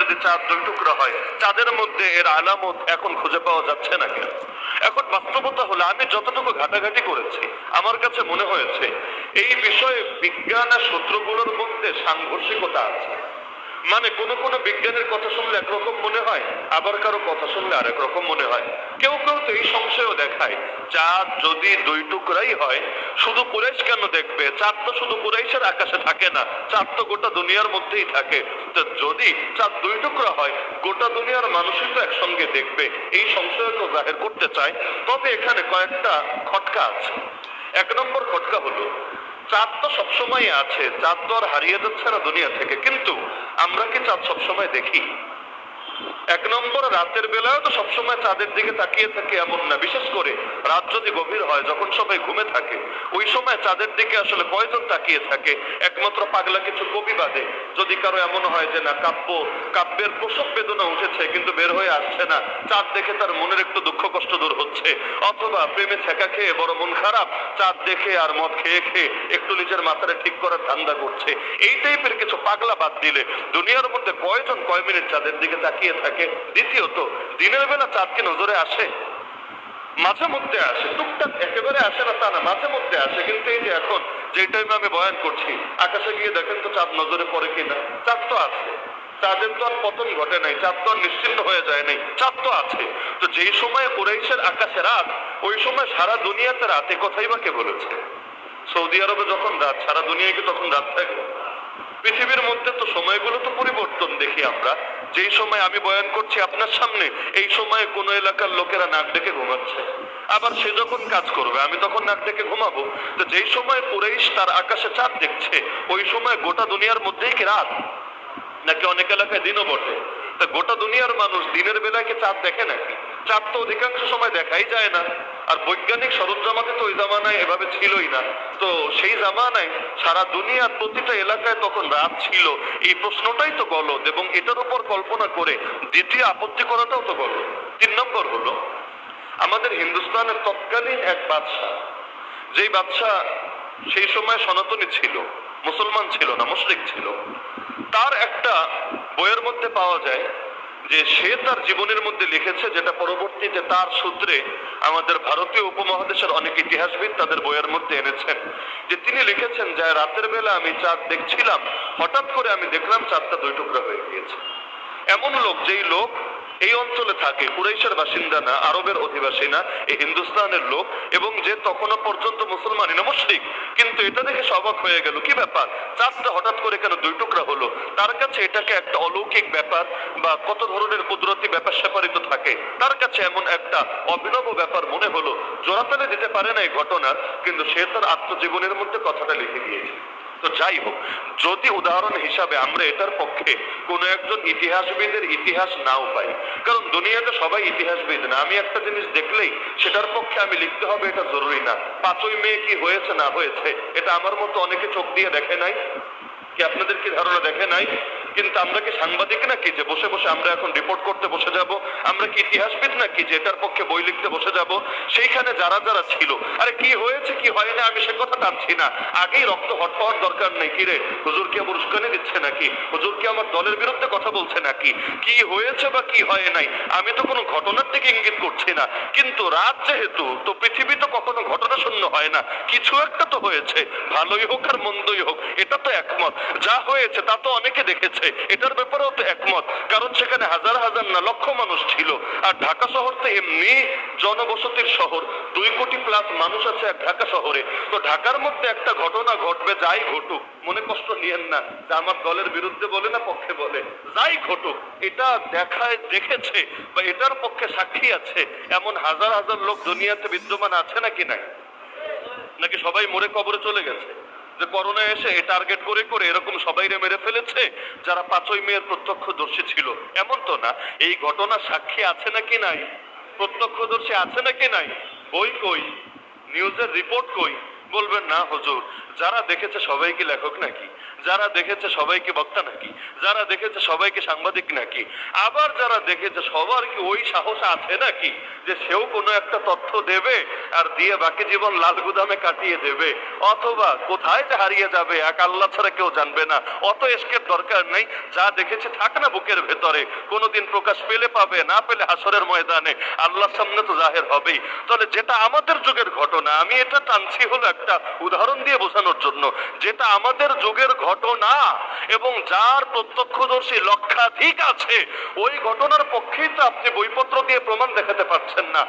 যদি চাঁদ দুই টুকরা হয়, চাঁদের মধ্যে এর আলামত এখন খুঁজে পাওয়া যাচ্ছে না কেন? এখন বাস্তবতা হলো, আমি যতটুকু ঘাটাঘাটি করেছি আমার কাছে মনে হয়েছে এই বিষয়ে বিজ্ঞান আর সূত্রগুলোর মধ্যে সাংঘর্ষিকতা আছে। মানে কোন কোন বিজ্ঞানের কথা শুনলে একরকম মনে হয়, আবার কারো কথা শুনলে আরেক রকম মনে হয়। কেউ কেউ তো এই সংশয়ও দেখায়, চাঁদ যদি দুই টুকরাই হয় শুধু কুরাইশ কেন দেখবে? চাঁদ তো শুধু কুরাইশের আকাশে থাকে না, চাঁদ তো গোটা দুনিয়ার মধ্যেই থাকে। তো যদি চাঁদ দুই টুকরা হয়, গোটা দুনিয়ার মানুষই তো একসঙ্গে দেখবে। এই সংশয়কে জাহের করতে চায়। তবে এখানে কয়েকটা খটকা আছে। এক নম্বর খটকা হলো, চাঁদ তো সবসময় আছে, চাঁদ তো আর হারিয়ে যাচ্ছে না দুনিয়া থেকে, কিন্তু আমরা কি চাঁদ সবসময় দেখি? এক নম্বর, রাতের বেলায় তো সবসময় চাঁদের দিকে তাকিয়ে থাকে এমন না। বিশেষ করে রাত যদি গভীর হয়, যখন সবাই ঘুমে থাকে, ওই সময় চাঁদের দিকে আসলে কয়জন তাকিয়ে থাকে? একমাত্র পাগলা কিছু কবি বাদে। যদি কারো এমন হয় যে না, কাব্যের প্রসব বেদনা উঠেছে কিন্তু বের হয়ে আসছে না, চাঁদ দেখে তার মনের একটু দুঃখ কষ্ট দূর হচ্ছে, অথবা প্রেমে ছেঁকা খেয়ে বড় মন খারাপ, চাঁদ দেখে আর মদ খেয়ে খেয়ে একটু নিজের মাথাটা ঠিক করার ধান্দা করছে, এই টাইপের কিছু পাগলা বাদ দিলে দুনিয়ার মধ্যে কয়জন কয় মিনিট চাঁদের দিকে তাকিয়ে থাকে? দ্বিতীয়ত, দিনের বেলা চাঁদ কি নজরে আসে? মাঝে মধ্যে আসে, টুকটাক, একেবারে আসে না তা না, মাঝে মধ্যে আসে। কিন্তু এই যে এখন যে টাইমে আমি বয়ান করছি, আকাশে গিয়ে দেখেন তো চাঁদ নজরে পড়ে কিনা? চাঁদ তো আছে, চাঁদের তো আর পতন ঘটে নাই, চাঁদ তো আর নিশ্চিন্ন হয়ে যায় নাই, চাঁদ তো আছে। তো যেই সময় কুরাইশের আকাশে রাত, ওই সময় সারা দুনিয়াতে রাতে, কথাই বা কে বলেছে? সৌদি আরবে যখন রাত, সারা দুনিয়ায় কি তখন রাত থাকবে? পৃথিবীর মধ্যে তো সময়গুলো তো পরিবর্তন দেখি আমরা। যেই সময় আমি বয়ান করছি আপনার সামনে, এই সময়ে কোন এলাকার লোকেরা নাক ডেকে ঘুমাচ্ছে, আবার সে যখন কাজ করবে আমি তখন নাক ডেকে ঘুমাবো। তো যেই সময় কুরাইশ তার আকাশে চাঁদ দেখছে, ওই সময় গোটা দুনিয়ার মধ্যেই কি রাত? নাকি অনেক এলাকায় দিনও বটে? তা গোটা দুনিয়ার মানুষ দিনের বেলায় কি চাঁদ দেখে নাকি? চাঁদ তো অধিকাংশ সময় দেখাই যায় না। আর বৈজ্ঞানিক সরঞ্জামাতে তো ওই জামানায় এভাবে ছিলই না। তো সেই জামানায় সারা দুনিয়ার প্রতিটা এলাকায় তখন রাত ছিল, এই প্রশ্নটাই তো গলদ, এবং এটার উপর কল্পনা করে দ্বিতীয় আপত্তি করাটাও তো গলদ। 3 নম্বর হলো, আমাদের হিন্দুস্তানের তৎকালীন এক বাদশাহ, যেই বাদশাহ সেই সময় সনাতনী ছিল, মুসলমান ছিল না, মুশরিক ছিল, তার একটা বইয়ের মধ্যে পাওয়া যায় যে সে তার জীবনের মধ্যে লিখেছে, যেটা পরবর্তীতে তার সূত্রে আমাদের ভারতীয় উপমহাদেশের অনেক ইতিহাসবিদ তাদের বইয়ের মধ্যে এনেছেন। যে তিনি লিখেছেন যে রাতের বেলা আমি চাঁদ দেখছিলাম, হঠাৎ করে আমি দেখলাম চাঁদটা দুই টুকরা হয়ে গিয়েছে। এমন লোক, যেই লোক এই অঞ্চলে থাকে, কুরাইশের বাসিন্দা না, আরবের অধিবাসী না, এই হিন্দুস্তানের লোক, এবং যে তখনও পর্যন্ত মুসলমানই না, মুশরিক, কিন্তু এটা দেখে অবাক হয়ে গেল, কি ব্যাপার, চাঁদটা হঠাৎ করে কেন দুই টুকরা হলো? তার কাছে এটাকে একটা অলৌকিক ব্যাপার, বা কত ধরনের কুদরতি ব্যাপার স্যাপারিত থাকে, তার কাছে এমন একটা অভিনব ব্যাপার মনে হলো। জোড়াতালে দিতে পারে না এই ঘটনা, কিন্তু সে তার আত্মজীবনের মধ্যে কথাটা লিখে দিয়েছে। তো যাই হোক, যদি উদাহরণ হিসাবে আমরা এটার পক্ষে কোন একজন ইতিহাসবিদের ইতিহাস নাও পাই, কারণ দুনিয়াতে সবাই ইতিহাসবিদ না, আমি একটা জিনিস দেখলেই সেটার পক্ষে আমি লিখতে হবে এটা জরুরি না। 5ই মে কি হয়েছে না হয়েছে এটা আমার মতো অনেকে চোখ দিয়ে দেখে নাই, কি আপনাদের কি ধারণা দেখে নাই? কিন্তু আমরা কি সাংবাদিক নাকি যে বসে বসে আমরা এখন রিপোর্ট করতে বসে যাব? আমরা কি ইতিহাসবিদ নাকি যে এটার পক্ষে বই লিখতে বসে যাব? সেইখানে যারা যারা ছিল, আরে কি হয়েছে কি হয় না আমি সে কথা টানছি না, আগেই রক্ত হট হওয়ার দরকার নেই। কিরে, হুজুর কি আমার উস্কানি দিচ্ছে নাকি? হুজুর কি আমার দলের বিরুদ্ধে কথা বলছে নাকি? কি হয়েছে বা কি হয় নাই আমি তো কোনো ঘটনার দিকে ইঙ্গিত করছি না। কিন্তু রাত যেহেতু, তো পৃথিবী তো কখনো ঘটনা শূন্য হয় না, কিছু একটা তো হয়েছে, ভালোই হোক আর মন্দই হোক, এটা তো একমত। যা হয়েছে তা তো অনেকে দেখেছে, এটার ব্যাপারেও তো একমত, কারণ সেখানে হাজার হাজার না লক্ষ মানুষ ছিল। আর ঢাকা শহর তো এমনি জনবসতির শহর, 2 কোটি প্লাস মানুষ আছে এক ঢাকা শহরে। তো ঢাকার মধ্যে একটা ঘটনা ঘটবে, যাই ঘটুক, মনে কষ্ট নিয়েন না যে আমার দলের বিরুদ্ধে বলে না পক্ষে বলে, যাই ঘটুক, এটা দেখায় দেখেছে বা এটার পক্ষে সাক্ষী আছে এমন হাজার হাজার লোক দুনিয়াতে বিদ্যমান আছে নাকি নাই? নাকি সবাই মরে কবরে চলে গেছে? যে করোনা এসে টার্গেট করে করে এরকম সবাইরে মেরে ফেলেছে যারা 5ই মের প্রত্যক্ষদর্শী ছিল? এমন তো না। এই ঘটনা সাক্ষী আছে নাকি নাই? প্রত্যক্ষদর্শী আছে নাকি নাই? বই কই? নিউজের রিপোর্ট কই? বলবেন না হুজুর, যারা দেখেছে সবাই কি লেখক নাকি, যারা দেখেছে সবাই কি বক্তা নাকি, যারা দেখেছে সবাই কি সাংবাদিক নাকি, আবার যারা দেখেছে সবার কি ওই সাহস আছে নাকি যে সেও কোনো একটা তথ্য দেবে আর দিয়ে বাকি জীবন লাল গুদামে কাটিয়ে দেবে, অথবা কোথায় যে হারিয়ে যাবে এক আল্লাহ ছাড়া কেউ জানবে না। অত এসকের দরকার নেই, যা দেখেছে থাক না বুকের ভেতরে, কোনোদিন প্রকাশ পেলে পাবে, না পেলে হাসরের ময়দানে আল্লাহর সামনে তো জাহের হবেই। তাহলে যেটা আমাদের যুগের ঘটনা, আমি এটা টানছি হলো একটা উদাহরণ দিয়ে বোঝানোর জন্য, যেটা আমাদের যুগের ঘটনা এবং যার প্রত্যক্ষদর্শী লক্ষাধিক আছে, ওই ঘটনার পক্ষেই তো আপনি বইপত্র দিয়ে প্রমাণ দেখাতে পারছেন না।